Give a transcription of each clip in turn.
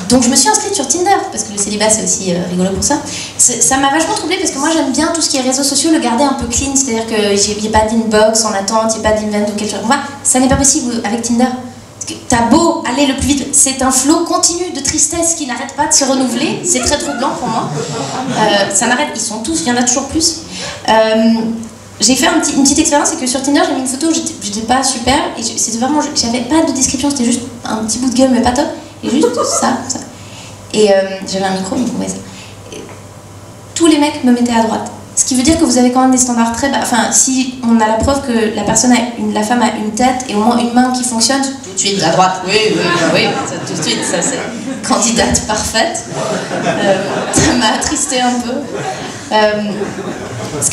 Donc je me suis inscrite sur Tinder, parce que le célibat c'est aussi rigolo pour ça. Ça m'a vachement troublée parce que moi j'aime bien tout ce qui est réseaux sociaux, le garder un peu clean, c'est-à-dire qu'il n'y ait pas d'inbox en attente, il n'y ait pas d'invent ou quelque chose. Enfin, ça n'est pas possible avec Tinder. Parce que t'as beau aller le plus vite, c'est un flot continu de tristesse qui n'arrête pas de se renouveler, c'est très troublant pour moi. Ça n'arrête, ils sont tous, il y en a toujours plus. J'ai fait une petite expérience, c'est que sur Tinder j'ai mis une photo, j'étais pas super, et c'était vraiment, j'avais pas de description, c'était juste un petit bout de gueule mais pas top. Et juste ça. Et j'avais un micro, donc ouais, ça. Et tous les mecs me mettaient à droite. Ce qui veut dire que vous avez quand même des standards très bas. Enfin, si on a la preuve que la femme a une tête et au moins une main qui fonctionne, tout de suite à droite. Oui, ça, tout de suite, ça c'est candidate parfaite. Ça m'a attristé un peu. Ce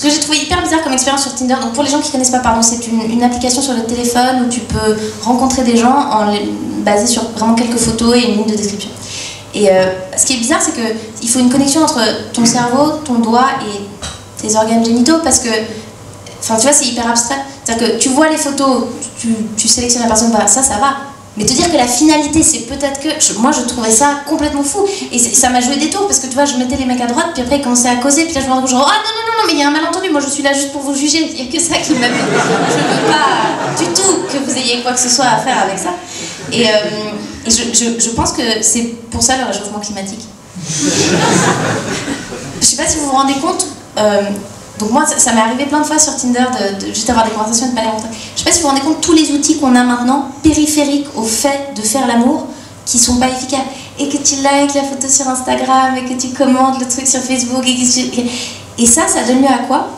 que j'ai trouvé hyper bizarre comme expérience sur Tinder, donc pour les gens qui ne connaissent pas, pardon, c'est une application sur le téléphone où tu peux rencontrer des gens basée sur vraiment quelques photos et une ligne de description. Et ce qui est bizarre, c'est qu'il faut une connexion entre ton cerveau, ton doigt et tes organes génitaux, parce que, enfin, tu vois, c'est hyper abstrait. C'est-à-dire que tu vois les photos, tu sélectionnes la personne, bah, ça va. Mais te dire que la finalité, c'est peut-être que... Moi, je trouvais ça complètement fou. Et ça m'a joué des tours, parce que tu vois, je mettais les mecs à droite, puis après, ils commençaient à causer, puis là, je me rends compte, genre, ah non, mais il y a un malentendu, moi, je suis là juste pour vous juger. Il n'y a que ça qui m'a vu. Je ne veux pas du tout que vous ayez quoi que ce soit à faire avec ça. Et je pense que c'est pour ça le réchauffement climatique. Je sais pas si vous vous rendez compte... Donc moi, ça m'est arrivé plein de fois sur Tinder de juste avoir des conversations et de pas les rencontrer. Je sais pas si vous vous rendez compte tous les outils qu'on a maintenant, périphériques au fait de faire l'amour, qui sont pas efficaces. Et que tu likes la photo sur Instagram, et que tu commentes le truc sur Facebook, et ça donne lieu à quoi?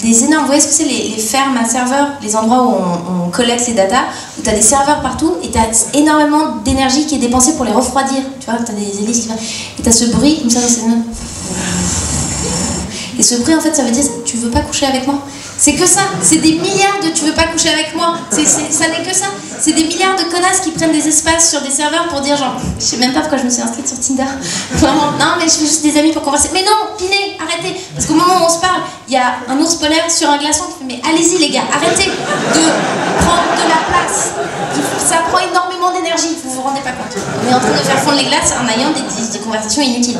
Des énormes... Vous voyez ce que c'est les fermes à serveurs, les endroits où on collecte les datas, où tu as des serveurs partout, et tu as énormément d'énergie qui est dépensée pour les refroidir. Tu vois, tu as des hélices qui... Et tu as ce bruit, comme ça, dans ces notes. Et ce bruit, en fait, ça veut dire tu veux pas coucher avec moi. C'est que ça, c'est des milliards de tu veux pas coucher avec moi. Ça n'est que ça. C'est des milliards de connasses qui prennent des espaces sur des serveurs pour dire genre, je sais même pas pourquoi je me suis inscrite sur Tinder. Vraiment, non, mais je veux juste des amis pour converser. Mais non, Pinet, arrêtez. Parce qu'au moment où on se parle, il y a un ours polaire sur un glaçon qui fait mais allez-y les gars, arrêtez de prendre de la place. Ça prend énormément d'énergie, vous vous rendez pas compte. On est en train de faire fondre les glaces en ayant des conversations inutiles.